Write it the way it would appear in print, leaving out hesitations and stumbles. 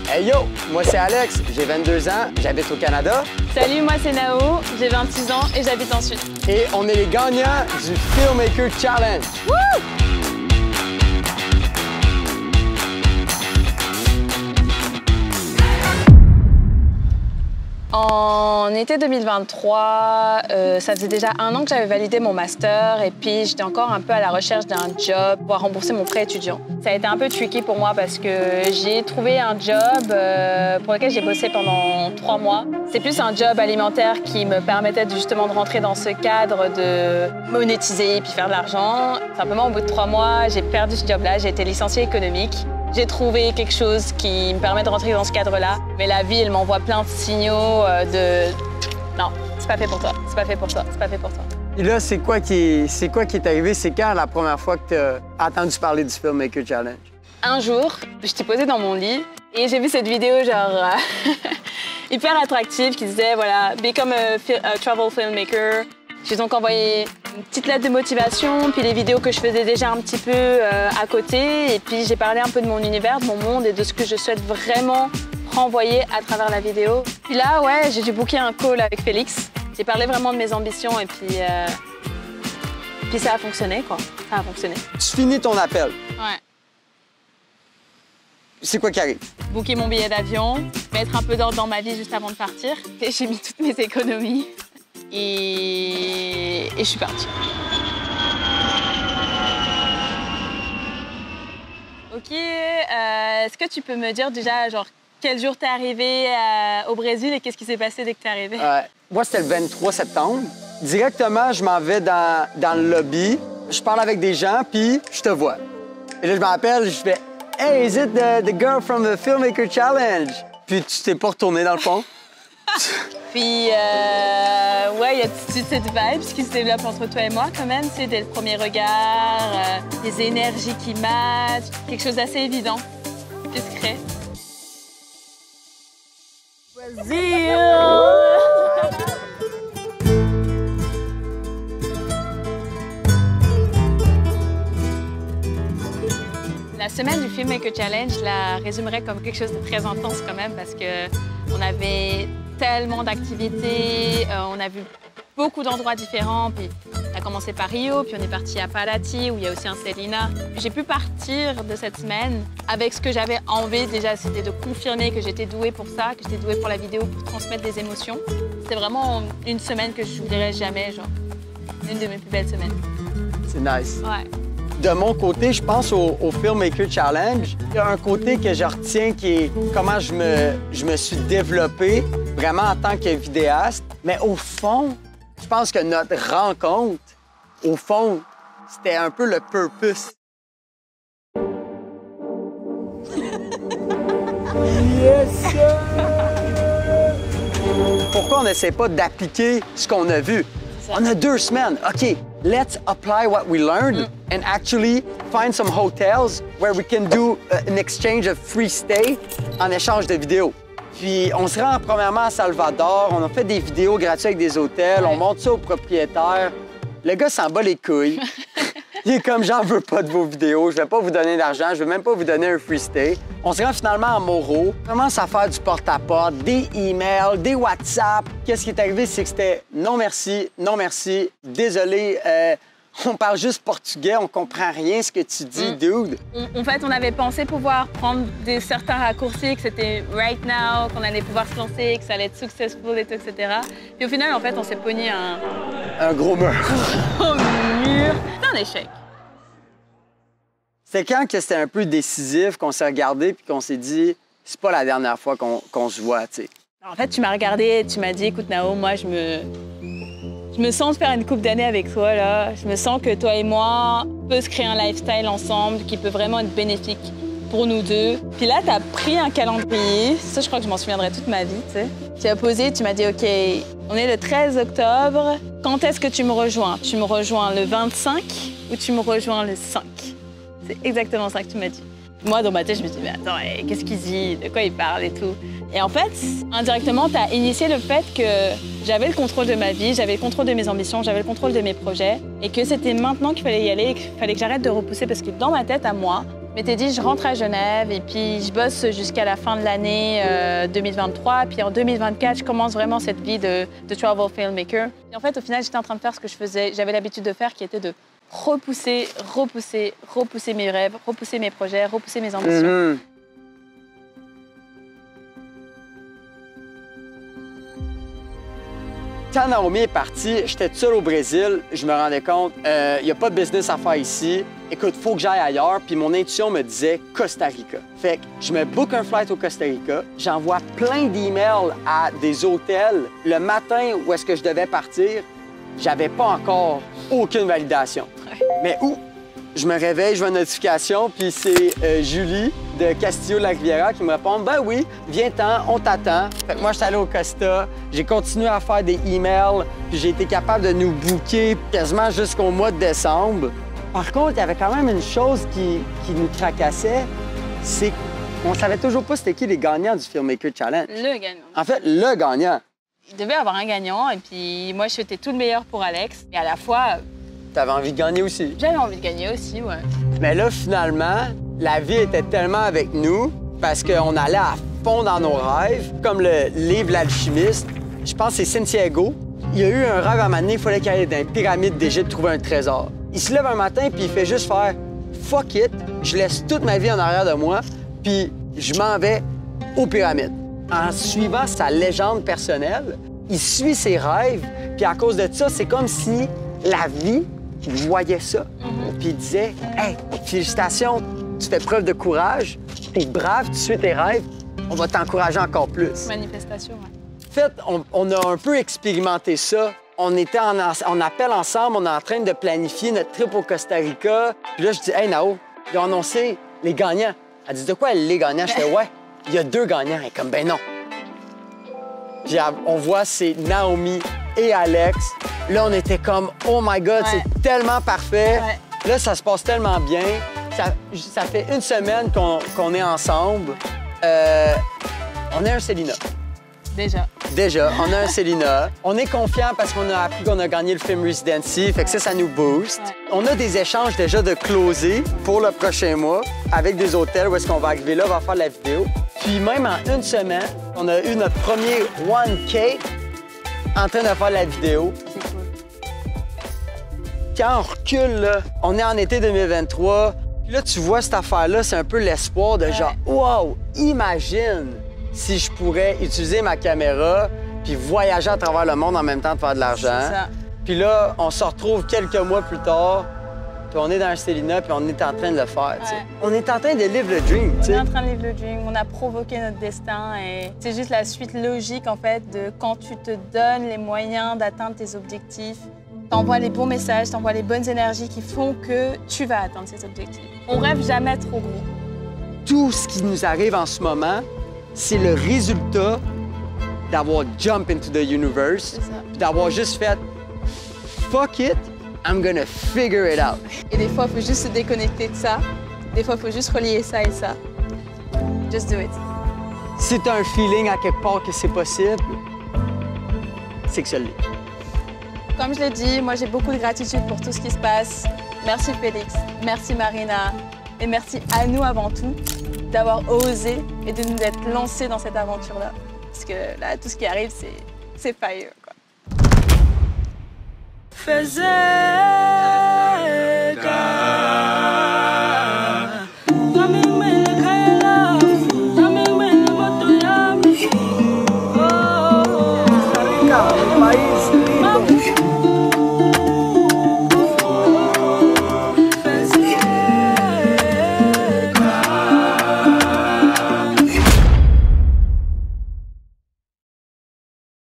Hey yo, moi c'est Alex, j'ai 22 ans, j'habite au Canada. Salut, moi c'est Nao, j'ai 26 ans et j'habite en Suisse. Et on est les gagnants du Filmmaker Challenge. Wouh! En été 2023, ça faisait déjà 1 an que j'avais validé mon master et puis j'étais encore un peu à la recherche d'un job pour rembourser mon prêt étudiant. Ça a été un peu tricky pour moi parce que j'ai trouvé un job pour lequel j'ai bossé pendant 3 mois. C'est plus un job alimentaire qui me permettait justement de rentrer dans ce cadre de monétiser et puis faire de l'argent. Simplement, au bout de 3 mois, j'ai perdu ce job-là, j'ai été licenciée économique. J'ai trouvé quelque chose qui me permet de rentrer dans ce cadre-là. Mais la vie, elle m'envoie plein de signaux de « Non, c'est pas fait pour toi, c'est pas fait pour toi, c'est pas fait pour toi ». Et là, c'est quoi qui est arrivé? C'est quand la première fois que tu as entendu parler du Filmmaker Challenge? Un jour, je t'ai posé dans mon lit et j'ai vu cette vidéo genre hyper attractive qui disait voilà, « Become a travel filmmaker ». J'ai donc envoyé une petite lettre de motivation, puis les vidéos que je faisais déjà un petit peu à côté. Et puis j'ai parlé un peu de mon univers, de mon monde et de ce que je souhaite vraiment renvoyer à travers la vidéo. Puis là, ouais, j'ai dû booker un call avec Félix. J'ai parlé vraiment de mes ambitions et puis ça a fonctionné, quoi. Ça a fonctionné. Tu finis ton appel. Ouais. C'est quoi qui arrive? Booker mon billet d'avion, mettre un peu d'ordre dans ma vie juste avant de partir. Et j'ai mis toutes mes économies. Et je suis partie. Ok, est-ce que tu peux me dire déjà, genre, quel jour t'es arrivé au Brésil et qu'est-ce qui s'est passé dès que t'es arrivé? Moi, c'était le 23 septembre. Directement, je m'en vais dans le lobby. Je parle avec des gens, puis je te vois. Et là, je m'appelle, je fais « Hey, is it the girl from the Filmmaker Challenge? » Puis tu t'es pas retourné dans le fond. Puis, ouais, il y a tout de suite cette vibe qui se développe entre toi et moi quand même, tu sais, dès le premier regard, des énergies qui matchent, quelque chose d'assez évident, discret. Brésil! La semaine du Filmmaker Challenge, je la résumerais comme quelque chose de très intense quand même parce qu'on avait tellement d'activités, on a vu beaucoup d'endroits différents. Puis on a commencé par Rio, puis on est parti à Paraty, où il y a aussi un Selina. J'ai pu partir de cette semaine avec ce que j'avais envie. Déjà, c'était de confirmer que j'étais douée pour ça, que j'étais douée pour la vidéo, pour transmettre des émotions. C'était vraiment une semaine que je n'oublierai jamais, genre. Une de mes plus belles semaines. C'est nice. Ouais. De mon côté, je pense au Filmmaker Challenge. Il y a un côté que je retiens qui est comment je me suis développé vraiment en tant que vidéaste. Mais au fond, je pense que notre rencontre, au fond, c'était un peu le purpose. Yes, sir! Pourquoi on n'essaie pas d'appliquer ce qu'on a vu? On a 2 semaines. OK, let's apply what we learned and actually find some hotels where we can do an exchange of free stay en échange de vidéos. Puis on se rend premièrement à Salvador, on a fait des vidéos gratuites avec des hôtels, on montre ça au propriétaire. Le gars s'en bat les couilles. Il est comme, j'en veux pas de vos vidéos, je vais pas vous donner d'argent, je veux même pas vous donner un free stay. On se rend finalement à Moro, on commence à faire du porte-à-porte, des emails, des WhatsApp. Qu'est-ce qui est arrivé, c'est que c'était non merci, désolé, on parle juste portugais, on comprend rien ce que tu dis, dude. En fait, on avait pensé pouvoir prendre certains raccourcis, que c'était right now, qu'on allait pouvoir se lancer, que ça allait être successful et tout, etc. Puis au final, en fait, on s'est pogné un gros mur. Au mur. C'est un échec. C'est quand que c'était un peu décisif, qu'on s'est regardé puis qu'on s'est dit, c'est pas la dernière fois qu'on se voit, tu sais. En fait, tu m'as regardé et tu m'as dit, écoute, Nao, moi, je me sens de faire une couple d'années avec toi, là. Je me sens que toi et moi, on peut se créer un lifestyle ensemble qui peut vraiment être bénéfique pour nous deux. Puis là, tu as pris un calendrier. Ça, je crois que je m'en souviendrai toute ma vie, tu sais. Tu as posé, tu m'as dit, OK, on est le 13 octobre. Quand est-ce que tu me rejoins? Tu me rejoins le 25 ou tu me rejoins le 5? C'est exactement ça que tu m'as dit. Moi, dans ma tête, je me dis, mais attends, qu'est-ce qu'il dit? De quoi il parle et tout? Et en fait, indirectement, tu as initié le fait que j'avais le contrôle de ma vie, j'avais le contrôle de mes ambitions, j'avais le contrôle de mes projets et que c'était maintenant qu'il fallait y aller et qu'il fallait que j'arrête de repousser parce que dans ma tête, à moi, m'étais dit, je rentre à Genève et puis je bosse jusqu'à la fin de l'année 2023. Puis en 2024, je commence vraiment cette vie de travel filmmaker. Et en fait, au final, j'étais en train de faire ce que je faisais, j'avais l'habitude de faire, qui était de repousser mes rêves, repousser mes projets, repousser mes ambitions. Quand Naomi est partie, j'étais seul au Brésil. Je me rendais compte, il n'y a pas de business à faire ici. Écoute, il faut que j'aille ailleurs. Puis mon intuition me disait Costa Rica. Fait que je me book un flight au Costa Rica. J'envoie plein d'emails à des hôtels. Le matin où est-ce que je devais partir, j'avais pas encore aucune validation. Ouais. Mais où? Je me réveille, je vois une notification, puis c'est Julie de Castillo-la-Riviera qui me répond « Ben oui, viens-t'en, on t'attend. » Fait que moi, je suis allé au Costa, j'ai continué à faire des emails, puis j'ai été capable de nous booker quasiment jusqu'au mois de décembre. Par contre, il y avait quand même une chose qui nous tracassait, c'est qu'on savait toujours pas c'était qui les gagnants du Filmmaker Challenge. Le gagnant. En fait, le gagnant. Il devait avoir un gagnant et puis moi, je souhaitais tout le meilleur pour Alex. Et à la fois, T'avais envie de gagner aussi. j'avais envie de gagner aussi, ouais. Mais là, finalement, la vie était tellement avec nous parce qu'on allait à fond dans nos rêves. Comme le livre L'Alchimiste, je pense que c'est Santiago. Il a eu un rêve à un moment donné, il fallait qu'il aille dans les pyramides d'Égypte trouver un trésor. Il se lève un matin puis il fait juste faire « fuck it », je laisse toute ma vie en arrière de moi puis je m'en vais aux pyramides. En suivant sa légende personnelle, il suit ses rêves puis à cause de ça, c'est comme si la vie voyait ça. Puis il disait « Hey, félicitations, tu fais preuve de courage, t'es brave, tu suis tes rêves, on va t'encourager encore plus. » Manifestation, ouais. En fait, on a un peu expérimenté ça. On était en appel ensemble, on est en train de planifier notre trip au Costa Rica. Puis là, je dis « Hey, Nao, ils ont annoncé les gagnants. » Elle dit « De quoi les gagnants? » Je fais « Ouais, il y a 2 gagnants. » Elle est comme « Ben non. » Puis on voit, c'est Naomi et Alex. Là, on était comme « Oh my God, Ouais. c'est tellement parfait. Ouais. » Là, ça se passe tellement bien. Ça fait une semaine qu'on est ensemble. On est un Célina. Déjà. On a un Célina. On est confiant parce qu'on a appris qu'on a gagné le film Residency, fait que ça nous booste. Ouais. On a des échanges déjà de closés pour le prochain mois avec des hôtels où est-ce qu'on va arriver là, on va faire la vidéo. Puis même en une semaine, on a eu notre premier 1K en train de faire la vidéo. C'est cool. Quand on recule, là, on est en été 2023, puis là, tu vois cette affaire-là, c'est un peu l'espoir de genre, wow, imagine si je pourrais utiliser ma caméra puis voyager à travers le monde en même temps de faire de l'argent. C'est ça. Puis là, on se retrouve quelques mois plus tard, puis on est dans un Célina, puis on est en train de le faire, tu sais. Ouais. On est en train de vivre le dream, tu On sais. est en train de vivre le dream, on a provoqué notre destin et c'est juste la suite logique en fait de quand tu te donnes les moyens d'atteindre tes objectifs, t'envoies les bons messages, t'envoies les bonnes énergies qui font que tu vas atteindre ces objectifs. On rêve jamais trop gros. Tout ce qui nous arrive en ce moment, c'est le résultat d'avoir jump into the universe, C'est ça. puis d'avoir juste fait fuck it, I'm gonna figure it out. Et des fois, il faut juste se déconnecter de ça. Des fois, il faut juste relier ça et ça. Just do it. Si t'as un feeling à quelque part que c'est possible, c'est que ça l'est. Comme je l'ai dit, moi, j'ai beaucoup de gratitude pour tout ce qui se passe. Merci Félix, merci Marina, et merci à nous avant tout d'avoir osé et de nous être lancés dans cette aventure-là. Parce que là, tout ce qui arrive, c'est fire, quoi. Faisais